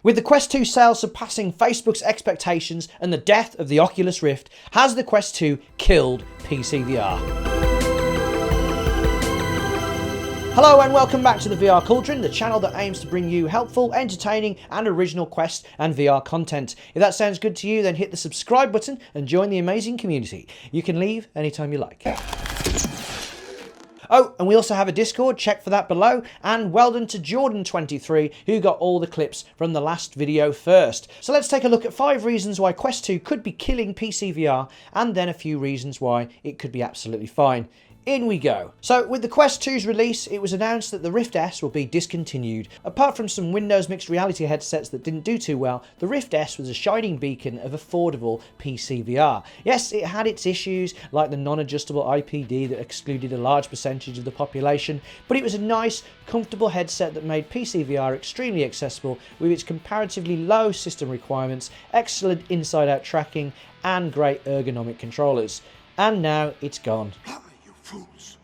With the Quest 2 sales surpassing Facebook's expectations and the death of the Oculus Rift, has the Quest 2 killed PCVR? Hello and welcome back to the VRCauldron, the channel that aims to bring you helpful, entertaining and original Quest and VR content. If that sounds good to you, then hit the subscribe button and join the amazing community. You can leave anytime you like. Oh, and we also have a Discord, check for that below, and well done to Jordan23 who got all the clips from the last video first. So let's take a look at 5 reasons why Quest 2 could be killing PCVR and then a few reasons why it could be absolutely fine. In we go. So with the Quest 2's release, it was announced that the Rift S will be discontinued. Apart from some Windows mixed reality headsets that didn't do too well, the Rift S was a shining beacon of affordable PCVR. Yes, it had its issues, like the non-adjustable IPD that excluded a large percentage of the population, but it was a nice, comfortable headset that made PCVR extremely accessible with its comparatively low system requirements, excellent inside-out tracking, and great ergonomic controllers. And now it's gone. Fools.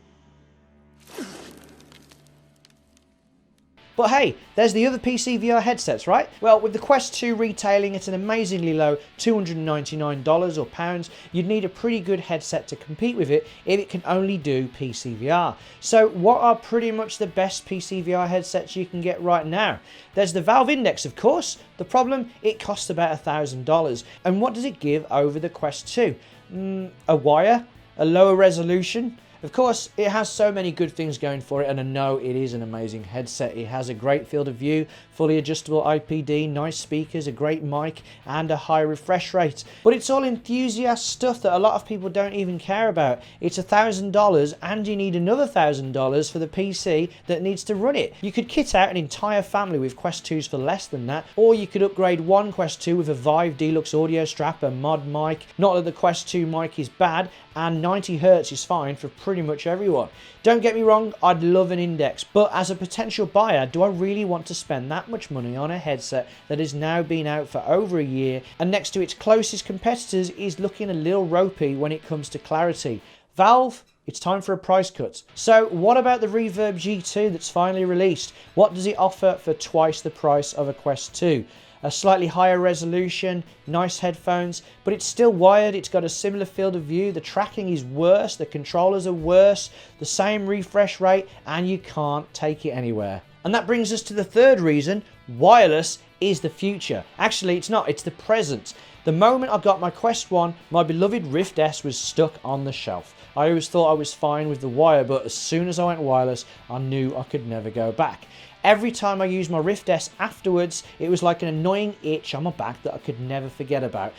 But hey, there's the other PCVR headsets, right? Well, with the Quest 2 retailing at an amazingly low $299 or pounds, you'd need a pretty good headset to compete with it if it can only do PCVR. So what are pretty much the best PCVR headsets you can get right now? There's the Valve Index, of course. The problem, it costs about $1,000. And what does it give over the Quest 2? A wire? A lower resolution? Of course, it has so many good things going for it, and I know it is an amazing headset. It has a great field of view, fully adjustable IPD, nice speakers, a great mic, and a high refresh rate. But it's all enthusiast stuff that a lot of people don't even care about. It's $1,000, and you need another $1,000 for the PC that needs to run it. You could kit out an entire family with Quest 2s for less than that, or you could upgrade one Quest 2 with a Vive Deluxe audio strap, a mod mic. Not that the Quest 2 mic is bad, and 90Hz is fine for pretty much everyone. Don't get me wrong, I'd love an Index, but as a potential buyer, do I really want to spend that much money on a headset that has now been out for over a year and next to its closest competitors is looking a little ropey when it comes to clarity? Valve, it's time for a price cut. So what about the Reverb G2 that's finally released? What does it offer for twice the price of a Quest 2? A slightly higher resolution, nice headphones, but it's still wired, it's got a similar field of view, the tracking is worse, the controllers are worse, the same refresh rate, and you can't take it anywhere. And that brings us to the third reason: wireless is the future. Actually, it's not, it's the present. The moment I got my Quest 1, my beloved Rift S was stuck on the shelf. I always thought I was fine with the wire, but as soon as I went wireless, I knew I could never go back. Every time I used my Rift S afterwards, it was like an annoying itch on my back that I could never forget about.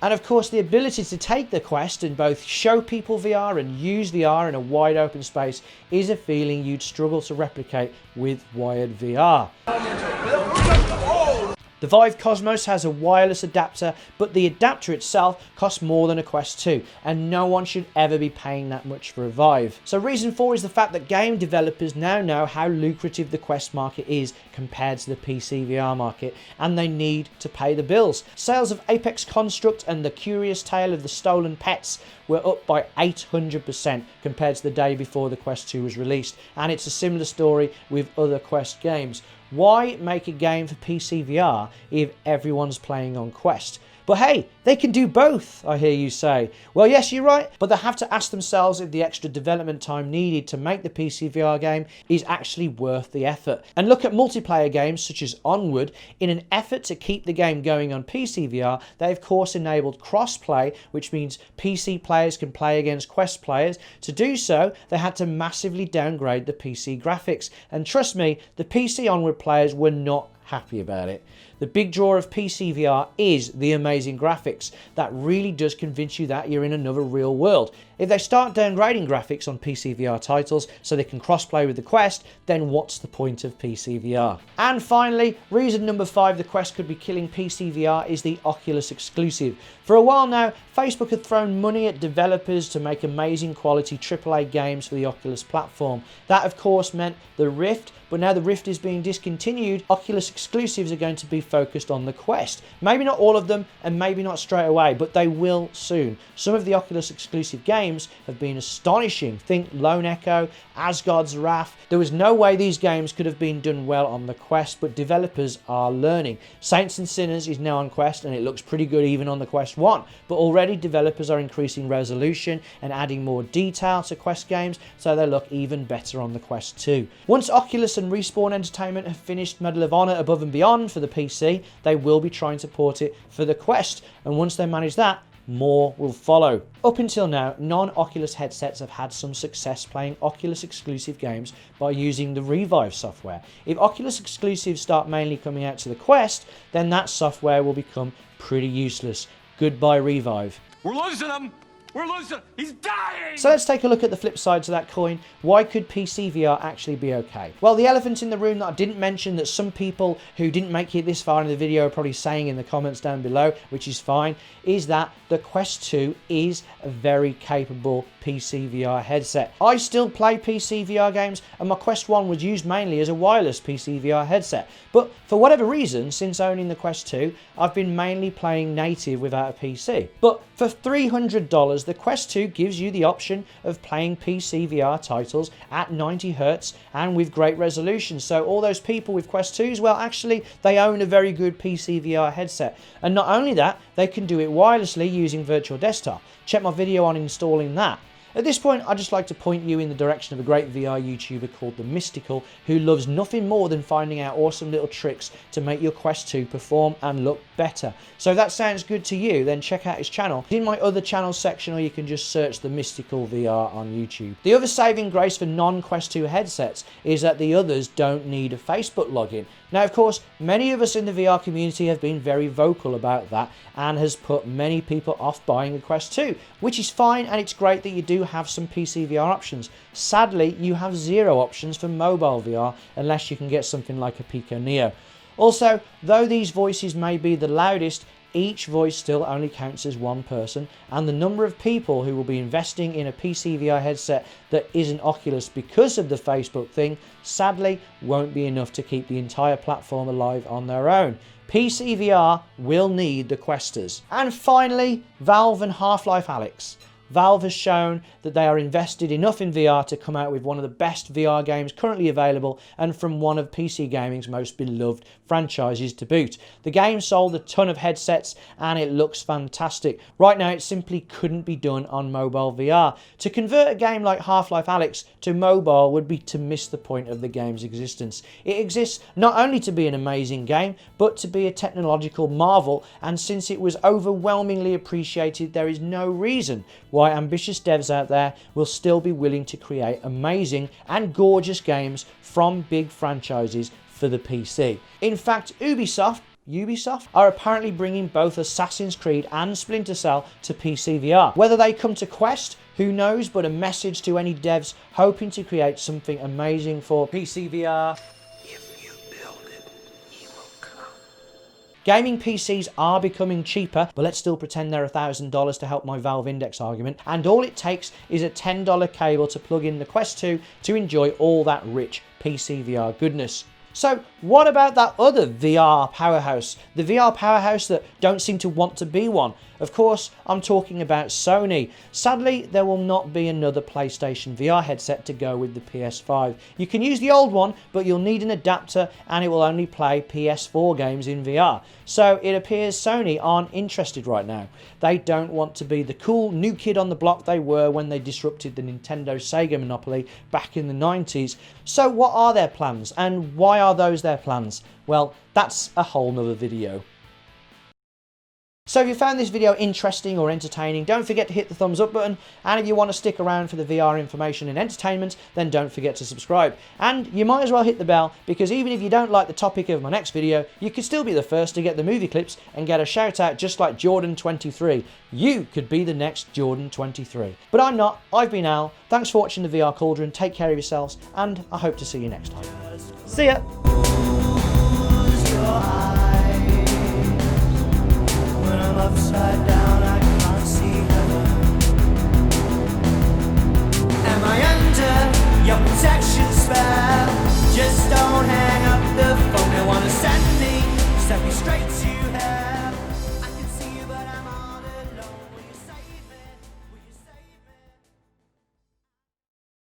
And of course, the ability to take the Quest and both show people VR and use VR in a wide open space is a feeling you'd struggle to replicate with wired VR. The Vive Cosmos has a wireless adapter, but the adapter itself costs more than a Quest 2, and no one should ever be paying that much for a Vive. So reason 4 is the fact that game developers now know how lucrative the Quest market is compared to the PC VR market, and they need to pay the bills. Sales of Apex Construct and The Curious Tale of the Stolen Pets were up by 800% compared to the day before the Quest 2 was released, and it's a similar story with other Quest games. Why make a game for PC VR if everyone's playing on Quest? But hey, they can do both, I hear you say. Well, yes, you're right, but they have to ask themselves if the extra development time needed to make the PC VR game is actually worth the effort. And look at multiplayer games such as Onward. In an effort to keep the game going on PC VR, they of course enabled cross-play, which means PC players can play against Quest players. To do so, they had to massively downgrade the PC graphics. And trust me, the PC Onward players were not happy about it. The big draw of PC VR is the amazing graphics. That really does convince you that you're in another real world. If they start downgrading graphics on PC VR titles so they can crossplay with the Quest, then what's the point of PC VR? And finally, reason number 5 the Quest could be killing PC VR is the Oculus Exclusive. For a while now, Facebook had thrown money at developers to make amazing quality AAA games for the Oculus platform. That of course meant the Rift, but now the Rift is being discontinued. Oculus Exclusives are going to be focused on the Quest. Maybe not all of them, and maybe not straight away, but they will soon. Some of the Oculus exclusive games have been astonishing. Think Lone Echo, Asgard's Wrath. There was no way these games could have been done well on the Quest, but developers are learning. Saints and Sinners is now on Quest, and it looks pretty good even on the Quest 1, but already developers are increasing resolution and adding more detail to Quest games, so they look even better on the Quest 2. Once Oculus and Respawn Entertainment have finished Medal of Honor Above and Beyond for the PC, they will be trying to port it for the Quest, and once they manage that, more will follow. Up until now, non-Oculus headsets have had some success playing Oculus exclusive games by using the Revive software. If Oculus exclusives start mainly coming out to the Quest, then that software will become pretty useless. Goodbye Revive. We're losing him! We're losing! He's dying! So let's take a look at the flip side to that coin. Why could PCVR actually be okay? Well, the elephant in the room that I didn't mention, that some people who didn't make it this far in the video are probably saying in the comments down below, which is fine, is that the Quest 2 is a very capable PCVR headset. I still play PCVR games, and my Quest 1 was used mainly as a wireless PCVR headset. But for whatever reason, since owning the Quest 2, I've been mainly playing native without a PC. But for $300, the Quest 2 gives you the option of playing PCVR titles at 90 Hz and with great resolution. So all those people with Quest 2s, well, actually, they own a very good PCVR headset. And not only that, they can do it wirelessly using Virtual Desktop. Check my video on installing that. At this point, I'd just like to point you in the direction of a great VR YouTuber called The Mystical, who loves nothing more than finding out awesome little tricks to make your Quest 2 perform and look better. So if that sounds good to you, then check out his channel in my other channels section, or you can just search The Mystical VR on YouTube. The other saving grace for non-Quest 2 headsets is that the others don't need a Facebook login. Now, of course, many of us in the VR community have been very vocal about that and has put many people off buying a Quest 2, which is fine, and it's great that you do have some PCVR options. Sadly, you have zero options for mobile VR unless you can get something like a Pico Neo. Also, though these voices may be the loudest, each voice still only counts as one person, and the number of people who will be investing in a PCVR headset that isn't Oculus because of the Facebook thing, sadly, won't be enough to keep the entire platform alive on their own. PCVR will need the Questers. And finally, Valve and Half-Life Alyx. Valve has shown that they are invested enough in VR to come out with one of the best VR games currently available, and from one of PC gaming's most beloved franchises to boot. The game sold a ton of headsets and it looks fantastic. Right now it simply couldn't be done on mobile VR. To convert a game like Half-Life Alyx to mobile would be to miss the point of the game's existence. It exists not only to be an amazing game, but to be a technological marvel, and since it was overwhelmingly appreciated, there is no reason why ambitious devs out there will still be willing to create amazing and gorgeous games from big franchises for the PC. In fact, Ubisoft are apparently bringing both Assassin's Creed and Splinter Cell to PCVR. Whether they come to Quest, who knows, but a message to any devs hoping to create something amazing for PCVR. Gaming PCs are becoming cheaper, but let's still pretend they're $1,000 to help my Valve Index argument, and all it takes is a $10 cable to plug in the Quest 2 to enjoy all that rich PCVR goodness. So what about that other VR powerhouse? The VR powerhouse that don't seem to want to be one. Of course, I'm talking about Sony. Sadly, there will not be another PlayStation VR headset to go with the PS5. You can use the old one, but you'll need an adapter and it will only play PS4 games in VR. So it appears Sony aren't interested right now. They don't want to be the cool new kid on the block they were when they disrupted the Nintendo Sega monopoly back in the 90s. So what are their plans, and why are those their plans? Well, that's a whole nother video. So if you found this video interesting or entertaining, don't forget to hit the thumbs up button, and if you want to stick around for the VR information and entertainment, then don't forget to subscribe. And you might as well hit the bell, because even if you don't like the topic of my next video, you could still be the first to get the movie clips and get a shout out just like Jordan23. You could be the next Jordan23. But I'm not. I've been Al. Thanks for watching the VR Cauldron. Take care of yourselves, and I hope to see you next time. See ya! Upside down, I can't see heaven. Am I under your protection?